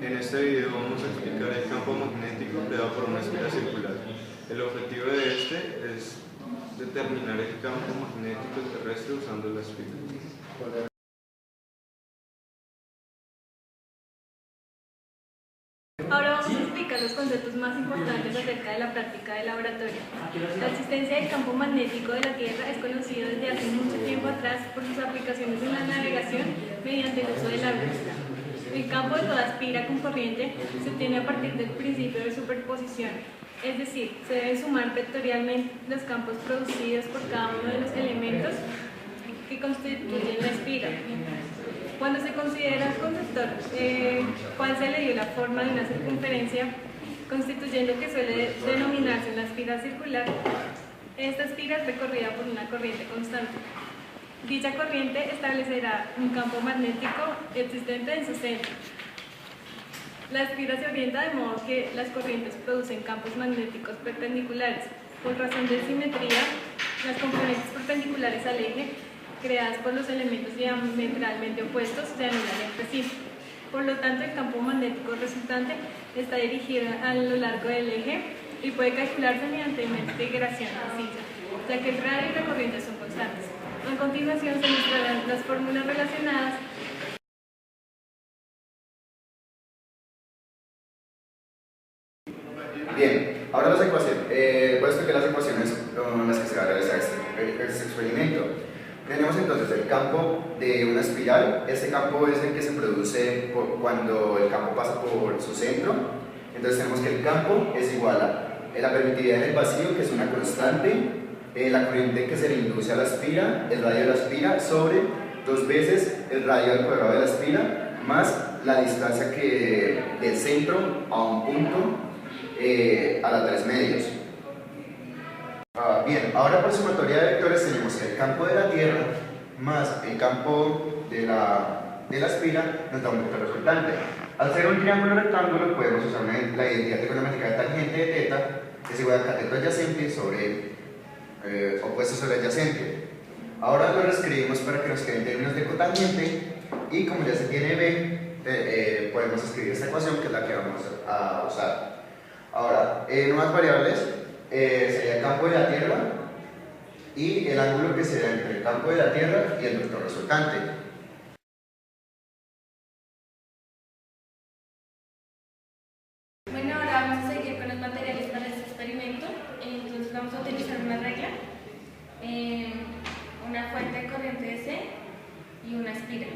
En este video vamos a explicar el campo magnético creado por una esfera circular. El objetivo de este es determinar el campo magnético terrestre usando la esfera. Ahora vamos a explicar los conceptos más importantes acerca de la práctica de laboratorio. La existencia del campo magnético de la Tierra es conocido desde hace mucho tiempo atrás por sus aplicaciones en la navegación mediante el uso de la brújula. El campo de toda espira con corriente se obtiene a partir del principio de superposición, es decir, se deben sumar vectorialmente los campos producidos por cada uno de los elementos que constituyen la espira. Cuando se considera el conductor, cual se le dio la forma de una circunferencia, constituyendo que suele denominarse una espira circular, esta espira es recorrida por una corriente constante. Dicha corriente establecerá un campo magnético existente en su centro. La espira se orienta de modo que las corrientes producen campos magnéticos perpendiculares. Por razón de simetría, las componentes perpendiculares al eje creadas por los elementos diametralmente opuestos se anulan entre sí. Por lo tanto, el campo magnético resultante está dirigido a lo largo del eje y puede calcularse mediante una integración sencilla, ya que el radio y la corriente son constantes. A continuación se mostrarán las fórmulas relacionadas. Bien, ahora las ecuaciones. Voy a explicar las ecuaciones con las que se va a realizar este experimento. Tenemos entonces el campo de una espiral. Este campo es el que se produce cuando el campo pasa por su centro. Entonces tenemos que el campo es igual a la permitividad en el vacío, que es una constante, la corriente que se le induce a la espira, el radio de la espira, sobre 2 veces el radio al cuadrado de la espira, más la distancia del centro a un punto a la 3 medios. Bien, ahora por sumatoria de vectores tenemos que el campo de la Tierra más el campo de la espira nos da un vector resultante. Al ser un triángulo rectángulo podemos usar la identidad trigonométrica de tangente de θ, que es igual a cateto adyacente sobre opuesto sobre adyacente. Ahora lo reescribimos para que nos quede en términos de cotangente, y como ya se tiene b, podemos escribir esta ecuación, que es la que vamos a usar. Ahora, nuevas variables sería el campo de la Tierra y el ángulo que se da entre el campo de la Tierra y el vector resultante. Bueno, ahora vamos a seguir con los materiales para este experimento. Entonces vamos a utilizar una regla, una fuente de corriente DC y una espira.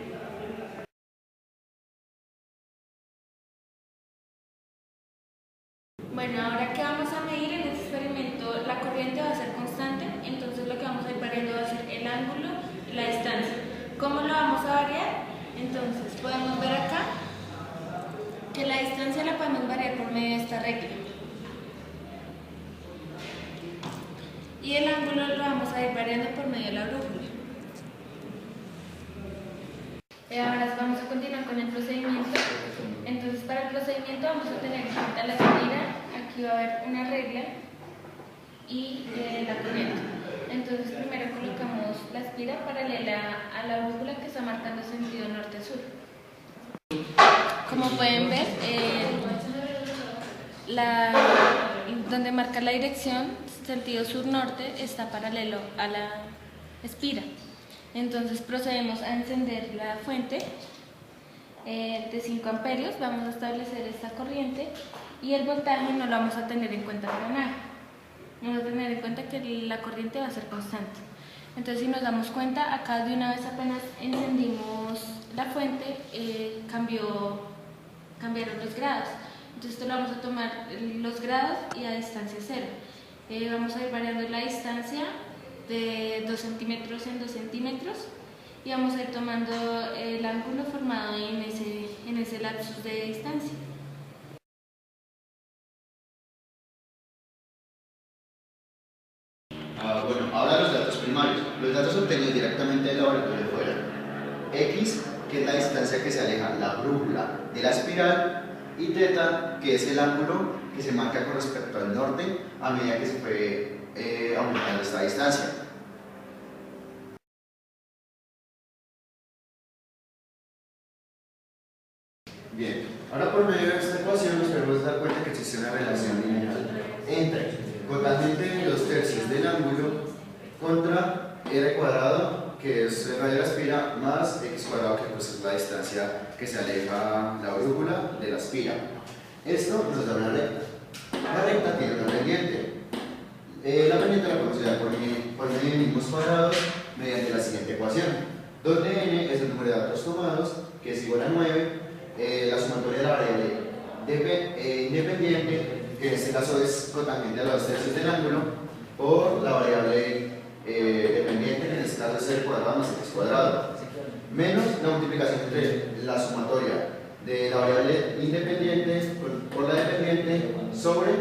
Bueno, ahora que vamos a medir en este experimento, la corriente va a ser constante, entonces lo que vamos a ir variando va a ser el ángulo y la distancia. ¿Cómo lo vamos a variar? Entonces podemos ver acá que la distancia la podemos variar por medio de esta regla. Y el ángulo lo vamos a ir variando por medio de la brújula. Ahora vamos a continuar con el procedimiento. Entonces, para el procedimiento vamos a tener en cuenta la espira. Aquí va a haber una regla y la corriente. Entonces, primero colocamos la espira paralela a la brújula, que está marcando sentido norte-sur. Como pueden ver, donde marca la dirección, sentido sur-norte, está paralelo a la espira. Entonces procedemos a encender la fuente de 5 amperios, vamos a establecer esta corriente y el voltaje no lo vamos a tener en cuenta para nada. Vamos a tener en cuenta que la corriente va a ser constante. Entonces, si nos damos cuenta, acá de una vez apenas encendimos la fuente, cambiaron los grados. Entonces esto lo vamos a tomar los grados y a distancia 0. Vamos a ir variando la distancia de 2 centímetros en 2 centímetros y vamos a ir tomando el ángulo formado en ese lapsus de distancia. Bueno, ahora los datos primarios. Los datos obtenidos directamente del laboratorio fueron x, que es la distancia que se aleja la brújula de la espiral, y θ, que es el ángulo que se marca con respecto al norte a medida que se fue aumentando esta distancia. Bien, ahora por medio de esta ecuación nos podemos dar cuenta que existe una relación lineal entre cotangente de 2/3 del ángulo contra r cuadrado, que es el radio de la espira, más x cuadrado, que pues es la distancia que se aleja la brújula de la espira. Esto nos da una recta. La recta tiene una pendiente. La pendiente la podemos hallar por medio de mismos cuadrados mediante la siguiente ecuación, donde n es el número de datos tomados, que es igual a 9, la sumatoria de la variable independiente, que en este caso es cotangente a los 2/3 del ángulo, por la variable dependiente, que en este caso es r cuadrado más x cuadrado, menos la multiplicación entre la sumatoria de la variable independiente por la dependiente sobre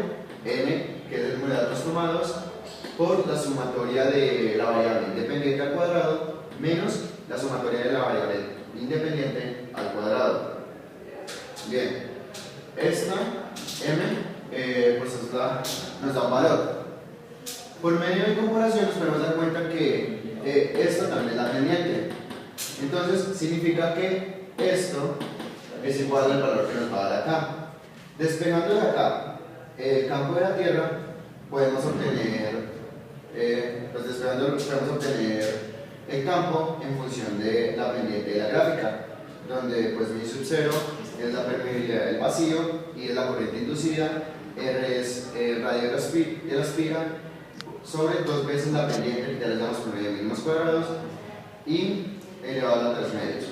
n, que es el número de datos tomados, por la sumatoria de la variable independiente al cuadrado, menos la sumatoria de la variable independiente al cuadrado. Bien, esta m pues nos da un valor. Por medio de comparación nos podemos dar cuenta que esto también es la pendiente. Entonces significa que esto es igual al valor que nos va a dar acá. Despejando de acá el campo de la Tierra, podemos obtener el campo en función de la pendiente de la gráfica, donde pues mi sub 0 es la permeabilidad del vacío y es la corriente inducida, R es el radio de la espira, sobre 2 veces la pendiente, que ya les damos por medio de mínimos cuadrados, y elevado a 3 medios.